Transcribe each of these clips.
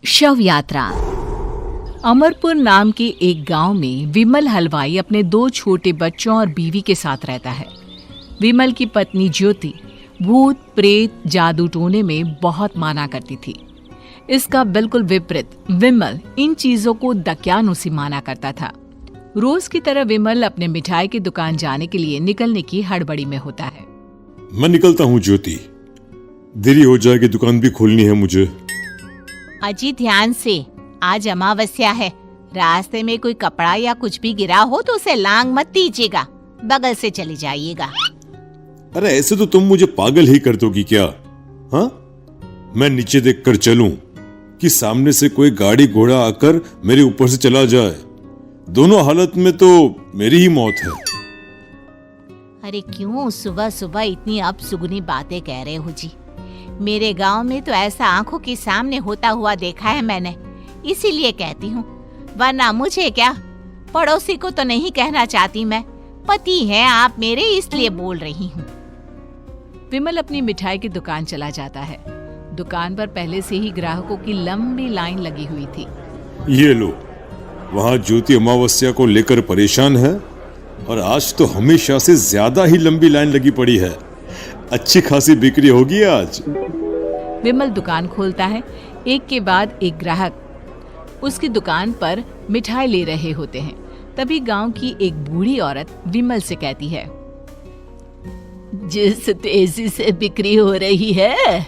शव यात्रा। अमरपुर नाम के एक गांव में विमल हलवाई अपने 2 छोटे बच्चों और बीवी के साथ रहता है। विमल की पत्नी ज्योति भूत प्रेत जादू टोने में बहुत माना करती थी। इसका बिल्कुल विपरीत विमल इन चीजों को दक्यानुसी माना करता था। रोज की तरह विमल अपने मिठाई की दुकान जाने के लिए निकलने की हड़बड़ी में होता है। मैं निकलता हूँ ज्योति, देरी हो जाएगी, दुकान भी खोलनी है मुझे। अजी ध्यान से, आज अमावस्या है। रास्ते में कोई कपड़ा या कुछ भी गिरा हो तो उसे लांग मत दीजिएगा, बगल से चले जाइएगा। अरे ऐसे तो तुम मुझे पागल ही कर दोगी क्या? हाँ, मैं नीचे देखकर चलूं कि सामने से कोई गाड़ी घोड़ा आकर मेरे ऊपर से चला जाए? दोनों हालत में तो मेरी ही मौत है। अरे क्यों सुबह सुबह इतनी अपसुगनी बातें कह रहे हो जी? मेरे गांव में तो ऐसा आंखों के सामने होता हुआ देखा है मैंने, इसीलिए कहती हूँ, वरना मुझे क्या, पड़ोसी को तो नहीं कहना चाहती मैं। पति है आप मेरे, इसलिए बोल रही हूँ। विमल अपनी मिठाई की दुकान चला जाता है। दुकान पर पहले से ही ग्राहकों की लंबी लाइन लगी हुई थी। ये लो, वहाँ ज्योति अमावस्या को लेकर परेशान है और आज तो हमेशा से ज्यादा ही लंबी लाइन लगी पड़ी है। अच्छी खासी बिक्री होगी आज। विमल दुकान खोलता है। एक के बाद एक ग्राहक उसकी दुकान पर मिठाई ले रहे होते हैं। तभी गांव की एक बूढ़ी औरत विमल से कहती है, जिस तेजी से बिक्री हो रही है,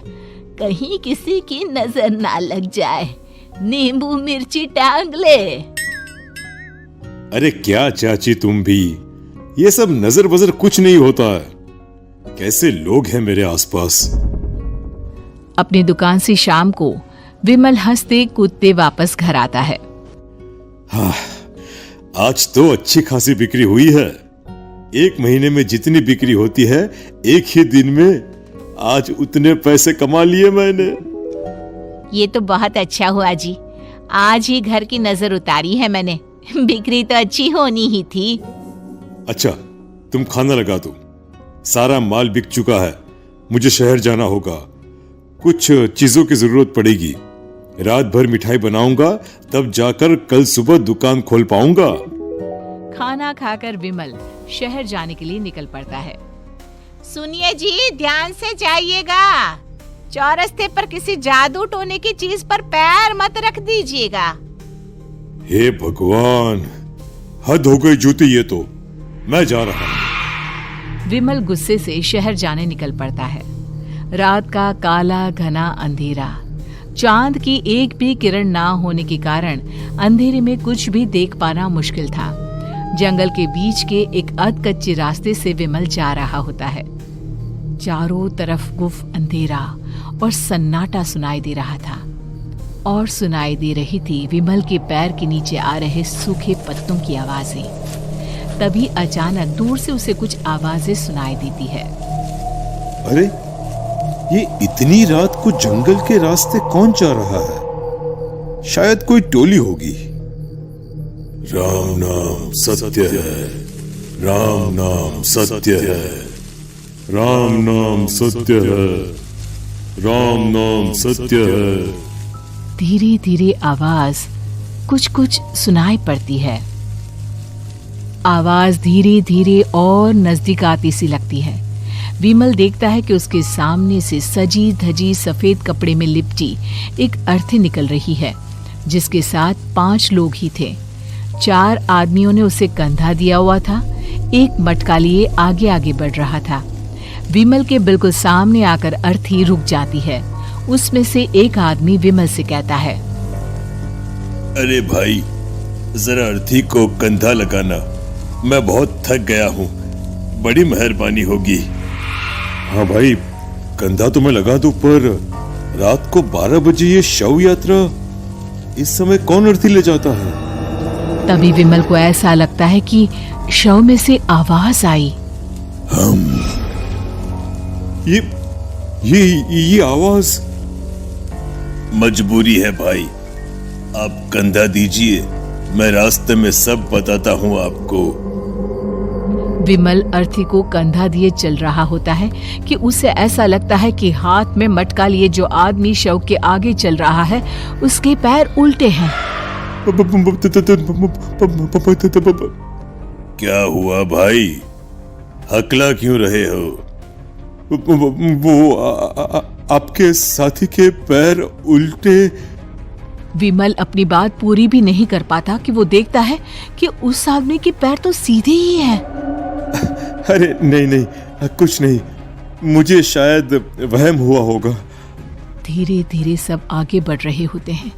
कहीं किसी की नजर ना लग जाए, नींबू मिर्ची टांग ले। अरे क्या चाची तुम भी, ये सब नजर बजर कुछ नहीं होता है। कैसे लोग हैं मेरे आसपास। अपनी दुकान से शाम को विमल हंसते कूदते वापस घर आता है। हाँ, आज तो अच्छी खासी बिक्री हुई है। एक महीने में जितनी बिक्री होती है, एक ही दिन में आज उतने पैसे कमा लिए मैंने। ये तो बहुत अच्छा हुआ जी, आज ही घर की नजर उतारी है मैंने। बिक्री तो अच्छी होनी ही थी। अच्छा, तुम खाना लगा दो, सारा माल बिक चुका है। मुझे शहर जाना होगा, कुछ चीजों की जरूरत पड़ेगी। रात भर मिठाई बनाऊंगा, तब जाकर कल सुबह दुकान खोल पाऊंगा। खाना खाकर विमल शहर जाने के लिए निकल पड़ता है। सुनिए जी, ध्यान से जाइएगा। चौरस्ते पर किसी जादू टोने की चीज पर पैर मत रख दीजिएगा। हे भगवान, हद हो गई ज्योति, ये तो मैं जा रहा हूं। विमल गुस्से से शहर जाने निकल पड़ता है। रात का काला घना अंधेरा, चांद की एक भी किरण ना होने के कारण अंधेरे में कुछ भी देख पाना मुश्किल था। जंगल के बीच के एक अधकच्चे रास्ते से विमल जा रहा होता है। चारों तरफ गुफ अंधेरा और सन्नाटा सुनाई दे रहा था, और सुनाई दे रही थी विमल के पैर के नीचे आ रहे सूखे पत्तों की आवाजें। तभी अचानक दूर से उसे कुछ आवाजें सुनाई देती है। अरे, ये इतनी रात को जंगल के रास्ते कौन जा रहा है? शायद कोई टोली होगी। राम नाम सत्य है, राम नाम सत्य है, राम नाम सत्य है, राम नाम सत्य है। धीरे धीरे आवाज कुछ कुछ सुनाई पड़ती है। आवाज धीरे धीरे और नजदीक आती सी लगती है। विमल देखता है कि उसके सामने से सजी धजी सफेद कपड़े में लिपटी एक अर्थी निकल रही है, जिसके साथ 5 लोग ही थे। 4 आदमियों ने उसे कंधा दिया हुआ था। एक मटका लिए आगे आगे बढ़ रहा था। विमल के बिल्कुल सामने आकर अर्थी रुक जाती है। उसमें से एक आदमी विमल से कहता है, अरे भाई, जरा अर्थी को कंधा लगाना, मैं बहुत थक गया हूँ, बड़ी मेहरबानी होगी। हाँ भाई, कंधा तो मैं लगा दूं, पर रात को 12 बजे ये शव यात्रा, इस समय कौन अर्थी ले जाता है? तभी विमल को ऐसा लगता है कि शव में से आवाज आई, ये आवाज। मजबूरी है भाई, आप कंधा दीजिए, मैं रास्ते में सब बताता हूँ आपको। विमल अर्थी को कंधा दिए चल रहा होता है कि उसे ऐसा लगता है कि हाथ में मटका लिए जो आदमी शव के आगे चल रहा है उसके पैर उल्टे हैं। क्या हुआ भाई, हकला क्यों रहे हो? वो आपके साथी के पैर उल्टे। विमल अपनी बात पूरी भी नहीं कर पाता कि वो देखता है कि उस आदमी के पैर तो सीधे ही हैं। अरे नहीं, कुछ नहीं, मुझे शायद वहम हुआ होगा। धीरे धीरे सब आगे बढ़ रहे होते हैं।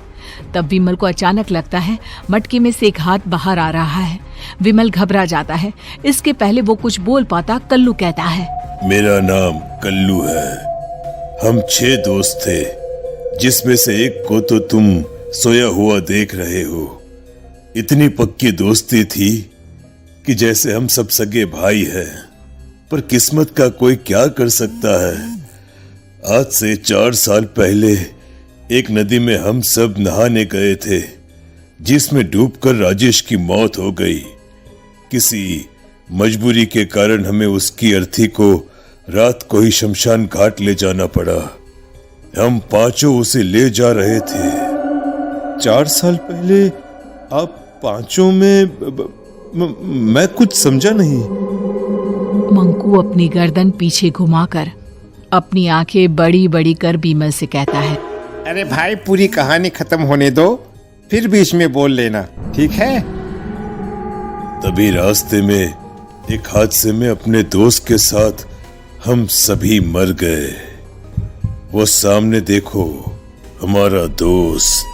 तब विमल को अचानक लगता है मटके में से एक हाथ बाहर आ रहा है। विमल घबरा जाता है। इसके पहले वो कुछ बोल पाता, कल्लू कहता है, मेरा नाम कल्लू है। हम 6 दोस्त थे, जिसमें से एक को तो तुम सोया हुआ देख रहे हो। इतनी पक्की दोस्ती थी कि जैसे हम सब सगे भाई हैं। पर किस्मत का कोई क्या कर सकता है। आज से 4 साल पहले एक नदी में हम सब नहाने गए थे, जिसमें डूबकर राजेश की मौत हो गई। किसी मजबूरी के कारण हमें उसकी अर्थी को रात को ही शमशान घाट ले जाना पड़ा। हम 5 उसे ले जा रहे थे। 4 साल पहले आप 5 में मैं कुछ समझा नहीं। मंकू अपनी गर्दन पीछे घुमाकर अपनी आंखें बड़ी बड़ी कर विमल से कहता है, अरे भाई, पूरी कहानी खत्म होने दो, फिर बीच में बोल लेना, ठीक है? तभी रास्ते में एक हादसे में अपने दोस्त के साथ हम सभी मर गए। वो सामने देखो, हमारा दोस्त।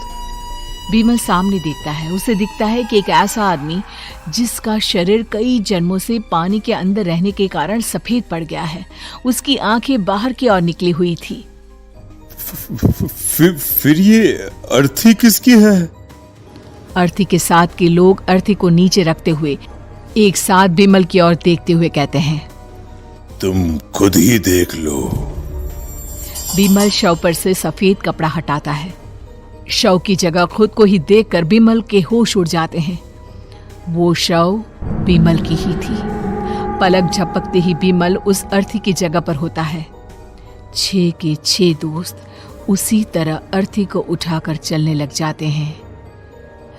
विमल सामने देखता है। उसे दिखता है कि एक ऐसा आदमी जिसका शरीर कई जन्मों से पानी के अंदर रहने के कारण सफेद पड़ गया है। उसकी आंखें बाहर की ओर निकली हुई थी। फिर ये अर्थी किसकी है? अर्थी के साथ के लोग अर्थी को नीचे रखते हुए एक साथ विमल की ओर देखते हुए कहते हैं, तुम खुद ही देख लो। विमल शव पर से सफेद कपड़ा हटाता है। शव की जगह खुद को ही देखकर विमल के होश उड़ जाते हैं। वो शव विमल की ही थी। पलक झपकते ही विमल उस अर्थी की जगह पर होता है। 6 के 6 दोस्त उसी तरह अर्थी को उठाकर चलने लग जाते हैं।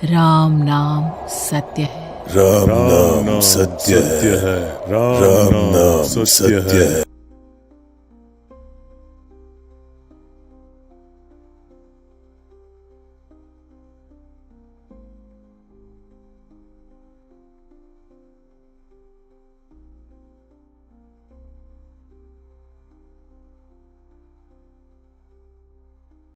राम नाम सत्य है। राम नाम सत्य है। राम नाम सत्य है।